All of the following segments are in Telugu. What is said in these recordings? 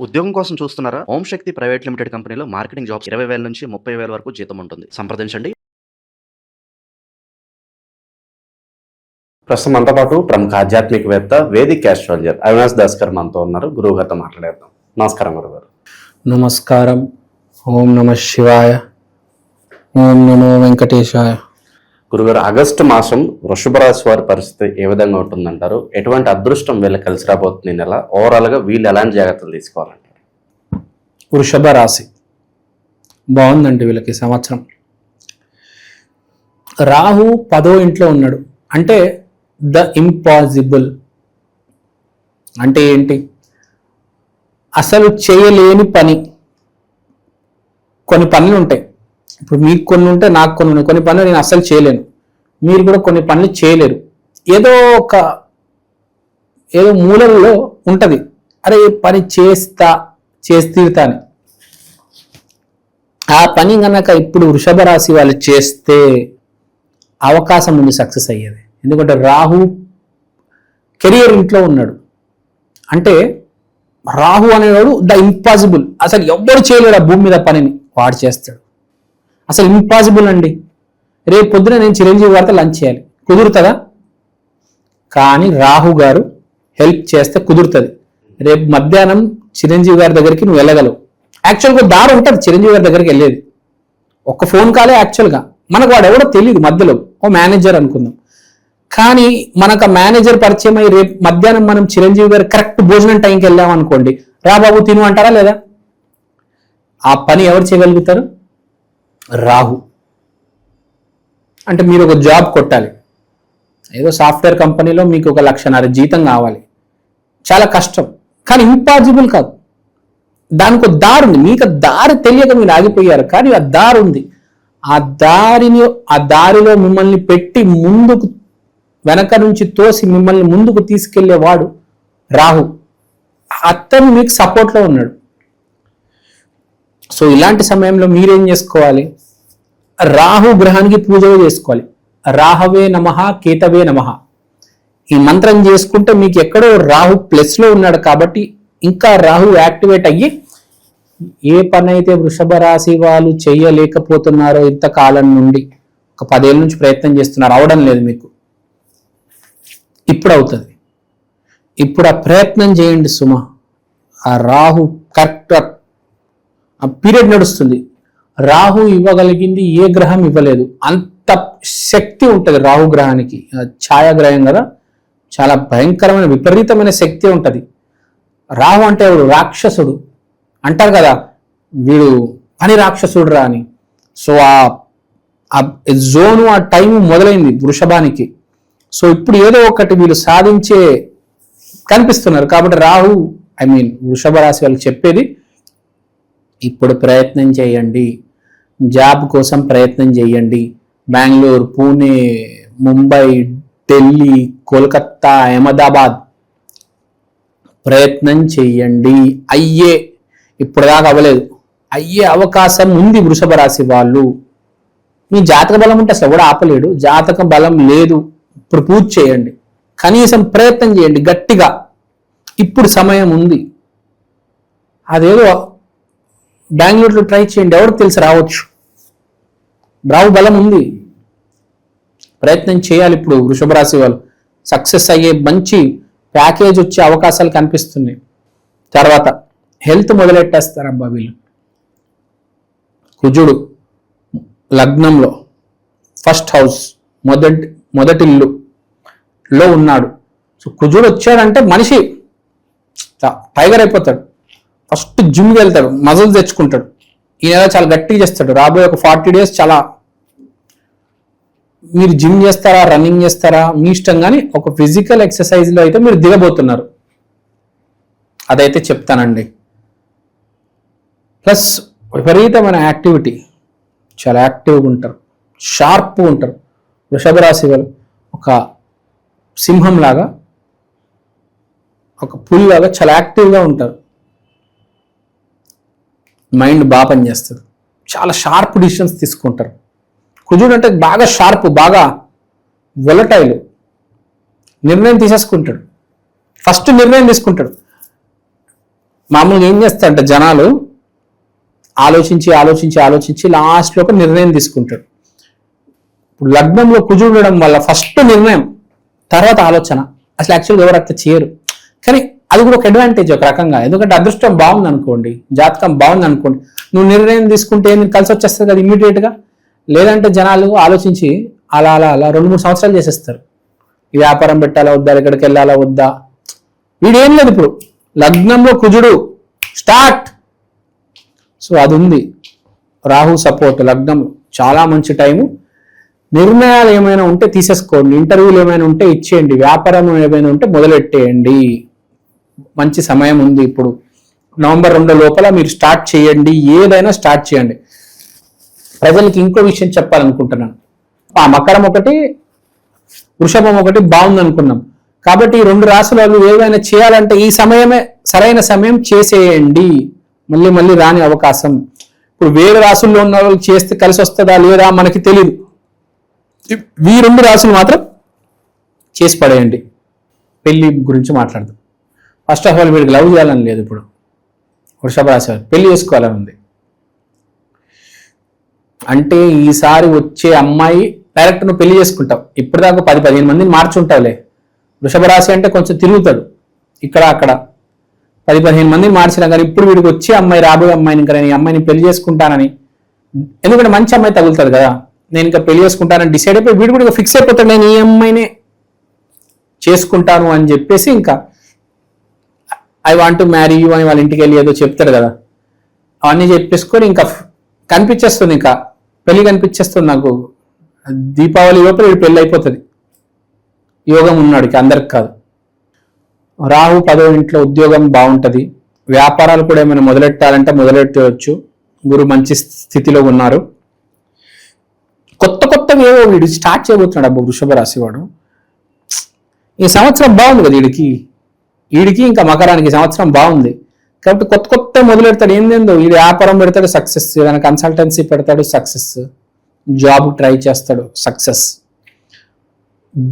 ఉద్యోగం కోసం చూస్తున్నారా? ఓం శక్తి ప్రైవేట్ లిమిటెడ్ కంపెనీలో మార్కెటింగ్ జాబ్స్ 20,000 నుంచి 30,000 వరకు జీతం ఉంటుంది. సంప్రదించండి. ప్రస్తుతం మనతో పాటు ప్రముఖ ఆధ్యాత్మికవేత్త వేదిక్ ఆస్ట్రాలజర్ అవినాష్ దాస్ గారు మనతో ఉన్నారు. గురువు గారితో మాట్లాడేద్దాం. నమస్కారం గురుగారు. నమస్కారం. ఓం నమ శివాయ. ఓం నమో వెంకటేశాయ. గురుగారు, ఆగస్టు మాసం వృషభ రాశి వారి పరిస్థితి ఏ విధంగా ఉంటుందంటారు? ఎటువంటి అదృష్టం వీళ్ళకి కలిసి రాబోతుంది ఈ నెల? ఓవరాల్గా వీళ్ళు ఎలాంటి జాగ్రత్తలు తీసుకోవాలంటారు? వృషభ రాశి బాగుందండి వీళ్ళకి సంవత్సరం. రాహు 10వ ఇంట్లో ఉన్నాడు. అంటే ద ఇంపాసిబుల్ అంటే ఏంటి? అసలు చేయలేని పని. కొన్ని పనులు ఉంటాయి. ఇప్పుడు మీకు కొన్ని ఉంటాయి, నాకు కొన్ని ఉన్నాయి. కొన్ని పనులు నేను అస్సలు చేయలేను, మీరు కూడా కొన్ని పనులు చేయలేరు. ఏదో మూలంలో ఉంటుంది, అరే ఈ పని చేసి తీరుతాను. ఆ పని కనుక ఇప్పుడు వృషభ రాశి వాళ్ళు చేస్తే అవకాశం ఉంది సక్సెస్ అయ్యేది. ఎందుకంటే రాహు కెరియర్ ఇంట్లో ఉన్నాడు. అంటే రాహు అనేవాడు ద ఇంపాసిబుల్. అసలు ఎవ్వరు చేయలేడు ఆ భూమి మీద పనిని, వాడు చేస్తాడు. అసలు ఇంపాసిబుల్ అండి. రేపు పొద్దున నేను చిరంజీవి గారితో లంచ్ చేయాలి, కుదురుతుందా? కానీ రాహు గారు హెల్ప్ చేస్తే కుదురుతుంది. రేపు మధ్యాహ్నం చిరంజీవి గారి దగ్గరికి నువ్వు వెళ్ళగలవు. యాక్చువల్గా దారి ఉంటుంది చిరంజీవి గారి దగ్గరికి వెళ్ళేది, ఒక్క ఫోన్ కాలే. యాక్చువల్గా మనకు వాడు ఎవడో తెలియదు, మధ్యలో ఓ మేనేజర్ అనుకుందాం. కానీ మనకు ఆ మేనేజర్ పరిచయం అయ్యి రేపు మధ్యాహ్నం మనం చిరంజీవి గారు కరెక్ట్ భోజనం టైంకి వెళ్ళాం అనుకోండి, రా బాబు తిను అంటారా లేదా? ఆ పని ఎవరు చేయగలుగుతారు? రాహు. అంటే మీరు ఒక జాబ్ కొట్టాలి, ఏదో సాఫ్ట్వేర్ కంపెనీలో మీకు 1,00,000 జీతం కావాలి, చాలా కష్టం. కానీ ఇంపాసిబుల్ కాదు. దానికి ఒక దారి ఉంది. మీకు దారి తెలియక మీరు ఆగిపోయారు, కానీ ఆ దారి ఉంది. ఆ దారిలో మిమ్మల్ని పెట్టి ముందుకు, వెనక నుంచి తోసి మిమ్మల్ని ముందుకు తీసుకెళ్లేవాడు రాహు. అతను మీకు సపోర్ట్లో ఉన్నాడు. సో ఇలాంటి సమయంలో మీరేం చేసుకోవాలి? రాహు గ్రహానికి పూజ చేసుకోవాలి. రాహవే నమః కేతవే నమః ఈ మంత్రం చేసుకుంటే మీకు ఎక్కడో రాహు ప్లస్లో ఉన్నాడు కాబట్టి ఇంకా రాహు యాక్టివేట్ అయ్యి ఏ పని అయితే వృషభ రాశి వాళ్ళు చేయలేకపోతున్నారో ఇంతకాలం నుండి, ఒక 10 ఏళ్ళ నుంచి ప్రయత్నం చేస్తున్నారు, అవడం లేదు మీకు, ఇప్పుడు అవుతుంది. ఇప్పుడు ఆ ప్రయత్నం చేయండి సుమ. ఆ రాహు కరెక్ట్ ఆ పీరియడ్ నడుస్తుంది. రాహు ఇవ్వగలిగింది ఏ గ్రహం ఇవ్వలేదు. అంత శక్తి ఉంటుంది రాహు గ్రహానికి. ఛాయాగ్రహం కదా, చాలా భయంకరమైన విపరీతమైన శక్తి ఉంటుంది. రాహు అంటే ఎవడు? రాక్షసుడు అంటారు కదా, వీడు పని రాక్షసుడు రా అని. సో ఆ జోను, ఆ టైం మొదలైంది వృషభానికి. సో ఇప్పుడు ఏదో ఒకటి వీళ్ళు సాధించే కనిపిస్తున్నారు. కాబట్టి రాహు వృషభ రాశి వాళ్ళకి చెప్పేది, ఇప్పుడు ప్రయత్నం చేయండి, జాబ్ కోసం ప్రయత్నం చేయండి. బెంగళూరు, పూణే, ముంబై, ఢిల్లీ, కోల్కత్తా, అహ్మదాబాద్ ప్రయత్నం చేయండి. ఇప్పుడు దాకా అవ్వలేదు, అయ్యే అవకాశం ఉంది వృషభ రాశి వాళ్ళు. మీ జాతక బలం ఉంటే అసలు కూడా ఆపలేడు. జాతక బలం లేదు, ఇప్పుడు పూజ చేయండి, కనీసం ప్రయత్నం చేయండి గట్టిగా. ఇప్పుడు సమయం ఉంది. అదేదో బెంగళూరులో ట్రై చేయండి, ఎవరికి తెలిసి రావచ్చు. రాహు బలం ఉంది, ప్రయత్నం చేయాలి. ఇప్పుడు వృషభ రాశి వాళ్ళు సక్సెస్ అయ్యే మంచి ప్యాకేజ్ వచ్చే అవకాశాలు కనిపిస్తున్నాయి. తర్వాత హెల్త్ మొదలెట్టేస్తారబ్బా వీళ్ళు. కుజుడు లగ్నంలో ఫస్ట్ హౌస్, మొదటిల్లులో ఉన్నాడు. సో కుజుడు వచ్చాడంటే మనిషి టైగర్ అయిపోతాడు. ఫస్ట్ జిమ్కి వెళ్తాడు, మజిల్ తెచ్చుకుంటాడు. ఈ నెల చాలా గట్టిగా చేస్తాడు. రాబోయే ఒక 40 days చాలా, మీరు జిమ్ చేస్తారా, రన్నింగ్ చేస్తారా మీ ఇష్టం, కానీ ఒక ఫిజికల్ ఎక్సర్సైజ్లో అయితే మీరు దిగబోతున్నారు, అదైతే చెప్తానండి. ప్లస్ విపరీతమైన యాక్టివిటీ, చాలా యాక్టివ్గా ఉంటారు, షార్ప్గా ఉంటారు. వృషభ రాశి వాళ్ళు ఒక సింహం లాగా, ఒక పుల్ లాగా చాలా యాక్టివ్గా ఉంటారు. మైండ్ బాగా పనిచేస్తుంది, చాలా షార్ప్ డిసిషన్స్ తీసుకుంటారు. కుజుడు అంటే బాగా షార్ప్, బాగా వొలటైల్, నిర్ణయం తీసేసుకుంటాడు. ఫస్ట్ నిర్ణయం తీసుకుంటాడు. మామూలుగా ఏం చేస్తారంటే జనాలు ఆలోచించి ఆలోచించి ఆలోచించి లాస్ట్లో ఒక నిర్ణయం తీసుకుంటాడు. ఇప్పుడు లగ్నంలో కుజుడు ఉండడం వల్ల ఫస్ట్ నిర్ణయం, తర్వాత ఆలోచన. అసలు యాక్చువల్గా ఎవరు అట్లా చేయరు, కానీ అది కూడా ఒక అడ్వాంటేజ్ ఒక రకంగా. ఎందుకంటే అదృష్టం బాగుంది అనుకోండి, జాతకం బాగుంది అనుకోండి, నువ్వు నిర్ణయం తీసుకుంటే నీకు కలిసి వచ్చేస్తుంది కదా ఇమ్మీడియట్గా. లేదంటే జనాలు ఆలోచించి అలా అలా అలా 2-3 సంవత్సరాలు చేసేస్తారు. ఈ వ్యాపారం పెట్టాలా వద్దా, ఎక్కడికి వెళ్ళాలా వద్దా, వీడేం లేదు. ఇప్పుడు లగ్నంలో కుజుడు స్టార్ట్, సో అది ఉంది. రాహు సపోర్ట్ లగ్నం, చాలా మంచి టైము. నిర్ణయాలు ఏమైనా ఉంటే తీసేసుకోండి, ఇంటర్వ్యూలు ఏమైనా ఉంటే ఇచ్చేయండి, వ్యాపారం ఏమైనా ఉంటే మొదలెట్టేయండి. మంచి సమయం ఉంది ఇప్పుడు. నవంబర్ 2 లోపల మీరు స్టార్ట్ చేయండి, ఏదైనా స్టార్ట్ చేయండి. ప్రజలకి ఇంకో విషయం చెప్పాలనుకుంటున్నాను. ఆ మకరం ఒకటి, వృషభం ఒకటి బాగుంది అనుకున్నాం కాబట్టి ఈ 2 రాశుల వాళ్ళు ఏదైనా చేయాలంటే ఈ సమయమే సరైన సమయం, చేసేయండి. మళ్ళీ మళ్ళీ రాని అవకాశం. ఇప్పుడు వేరే రాశుల్లో ఉన్న వాళ్ళు చేస్తే కలిసి వస్తుందా లేదా మనకి తెలియదు. ఈ 2 రాశులు మాత్రం చేసి పడేయండి. పెళ్లి గురించి మాట్లాడదాం. ఫస్ట్ ఆఫ్ ఆల్ వీడికి లవ్ చేయాలని లేదు. ఇప్పుడు వృషభ రాశి వారు పెళ్లి చేసుకోవాలని ఉంది. అంటే ఈసారి వచ్చే అమ్మాయి డైరెక్ట్ నువ్వు పెళ్లి చేసుకుంటావు. ఇప్పటిదాకా 10-15 మందిని మార్చుంటావులే. వృషభ రాశి అంటే కొంచెం తిరుగుతాడు ఇక్కడ అక్కడ, 10-15 మందిని మార్చినా కానీ ఇప్పుడు వీడికి వచ్చే అమ్మాయి, రాబోయే అమ్మాయిని ఇంకా నేను ఈ అమ్మాయిని పెళ్లి చేసుకుంటానని, ఎందుకంటే మంచి అమ్మాయి తగులుతుంది కదా, నేను ఇంకా పెళ్లి చేసుకుంటానని డిసైడ్ అయిపోయి వీడు కూడా ఫిక్స్ అయిపోతాడు, నేను ఈ అమ్మాయినే చేసుకుంటాను అని చెప్పేసి ఇంకా I want to marry you అని వాళ్ళ ఇంటికి వెళ్ళి ఏదో చెప్తాడు కదా, అవన్నీ చెప్పేసుకొని ఇంకా కనిపించేస్తుంది, ఇంకా పెళ్లి కనిపించేస్తుంది నాకు. దీపావళి లోపల వీడు పెళ్లి అయిపోతుంది. యోగం ఉన్నాడు, అందరికి కాదు. రాహు 10వ ఇంట్లో ఉద్యోగం బాగుంటుంది. వ్యాపారాలు కూడా ఏమైనా మొదలెట్టాలంటే మొదలెట్టవచ్చు. గురు మంచి స్థితిలో ఉన్నారు. కొత్తగా ఏవో వీడు స్టార్ట్ చేయబోతున్నాడు. అబ్బో వృషభ రాశి వాడు ఈ సంవత్సరం బాగుంది కదా వీడికి ఇంకా మకరానికి సంవత్సరం బాగుంది కాబట్టి కొత్త మొదలెడతాడు. ఏందేందో వీడు వ్యాపారం పెడతాడు, సక్సెస్. ఏదైనా కన్సల్టెన్సీ పెడతాడు, సక్సెస్. జాబ్ ట్రై చేస్తాడు, సక్సెస్.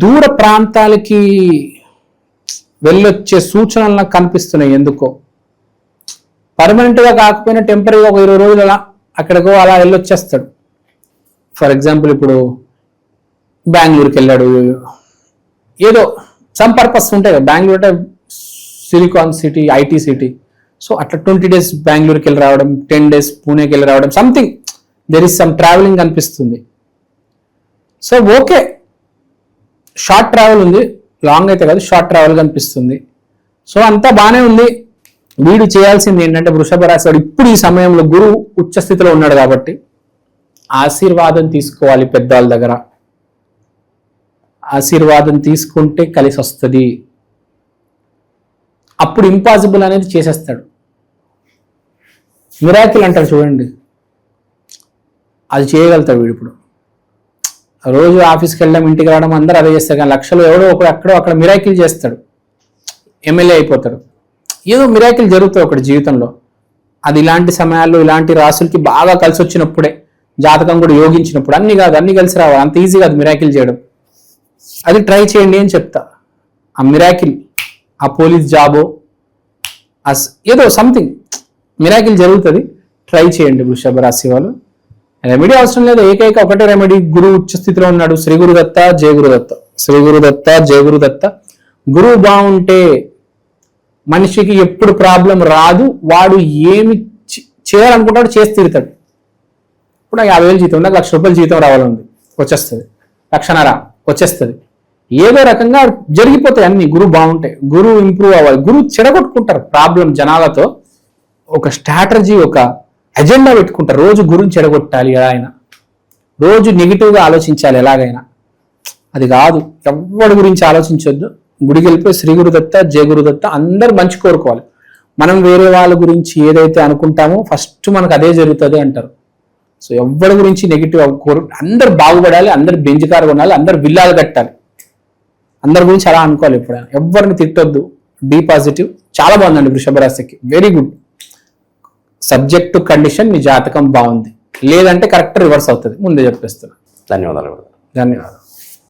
దూర ప్రాంతాలకి వెళ్ళొచ్చే సూచనలు నాకు కనిపిస్తున్నాయి. ఎందుకో పర్మనెంట్గా కాకపోయినా టెంపరీగా ఒక 20 రోజులు అలా అక్కడికో అలా వెళ్ళొచ్చేస్తాడు. ఫర్ ఎగ్జాంపుల్ ఇప్పుడు బెంగళూరుకి వెళ్ళాడు, ఏదో సమ్ పర్పస్ ఉంటాయి కదా. బెంగళూరు అంటే silicon city, IT city. So అట్లా 20 days బెంగళూరుకి వెళ్ళి రావడం, 10 days పూణేకి వెళ్ళి రావడం, something there is some travelling అనిపిస్తుంది. సో ఓకే, షార్ట్ ట్రావెల్ ఉంది, లాంగ్ అయితే కాదు, షార్ట్ ట్రావెల్ కనిపిస్తుంది. సో అంతా బాగానే ఉంది. వీడు చేయాల్సింది ఏంటంటే వృషభ రాశి వాడు ఇప్పుడు ఈ సమయంలో గురువు ఉచ్చ స్థితిలో ఉన్నాడు కాబట్టి ఆశీర్వాదం తీసుకోవాలి పెద్దవాళ్ళ దగ్గర. ఆశీర్వాదం తీసుకుంటే కలిసి వస్తుంది. అప్పుడు ఇంపాసిబుల్ అనేది చేసేస్తాడు. మిరాకిల్ అంటారు చూడండి, అది చేయగలుగుతాడు వీడు. ఇప్పుడు రోజు ఆఫీస్కి వెళ్ళడం, ఇంటికి రావడం అందరూ అదే చేస్తారు. కానీ లక్షలు ఎవడో ఒకడు అక్కడ మిరాకిల్ చేస్తాడు, ఎమ్మెల్యే అయిపోతాడు. ఏదో మిరాకిల్ జరుగుతుంది ఒకటి జీవితంలో. అది ఇలాంటి సమయాల్లో ఇలాంటి రాసులకి బాగా కలిసి వచ్చినప్పుడే, జాతకం కూడా యోగించినప్పుడు. అన్ని కాదు, అన్ని కలిసి రావాలి, అంత ఈజీ కాదు మిరాకిల్ చేయడం. అది ట్రై చేయండి అని చెప్తా. ఆ మిరాకిల్, ఆ పోలీస్ జాబో, ఏదో సంథింగ్ మిరాకిల్ జరుగుతుంది. ట్రై చేయండి వృషభ రాశి వాళ్ళు. రెమెడీ అవసరం లేదు, ఏకైక ఒకటే రెమెడీ. గురువు ఉచ్చ స్థితిలో ఉన్నాడు. శ్రీ గురుదత్త జయ గురుదత్త, శ్రీ గురుదత్త జయ గురుదత్త. గురువు బాగుంటే మనిషికి ఎప్పుడు ప్రాబ్లం రాదు. వాడు ఏమి చేయాలనుకుంటాడు చేసి తీరుతాడు. ఇప్పుడు నాకు 50,000 జీతం, నాకు ₹1,00,000 జీతం రావాలంది, వచ్చేస్తుంది. 1,50,000 వచ్చేస్తుంది. ఏదో రకంగా జరిగిపోతాయి అన్ని. గురువు బాగుంటే, గురువు ఇంప్రూవ్ అవ్వాలి. గురువు చెడగొట్టుకుంటారు ప్రాబ్లం జనాలతో. ఒక స్ట్రాటజీ, ఒక ఎజెండా పెట్టుకుంటారు. రోజు గురువుని చెడగొట్టాలి ఎలా అయినా, రోజు నెగిటివ్గా ఆలోచించాలి ఎలాగైనా. అది కాదు, ఎవరి గురించి ఆలోచించొద్దు. గుడికి వెళ్ళిపోయి శ్రీ గురుదత్త జయ గురుదత్త అందరు మంచి కోరుకోవాలి. మనం వేరే వాళ్ళ గురించి ఏదైతే అనుకుంటామో ఫస్ట్ మనకు అదే జరుగుతుంది అంటారు. సో ఎవరి గురించి నెగిటివ్ కోరు, అందరు బాగుపడాలి, అందరు బెంజికారుగా ఉండాలి, అందరు విల్లాలు కట్టాలి, అందరి గురించి అలా అనుకోవాలి. ఎప్పుడైనా ఎవరిని తిట్టొద్దు. Be positive. చాలా బాగుందండి వృషభ రాశికి, very good. Subject to condition మీ జాతకం బాగుంది, లేదంటే కరెక్ట్ రివర్స్ అవుతుంది. ముందే చెప్పేస్తున్నా. ధన్యవాదాలు. ధన్యవాదాలు.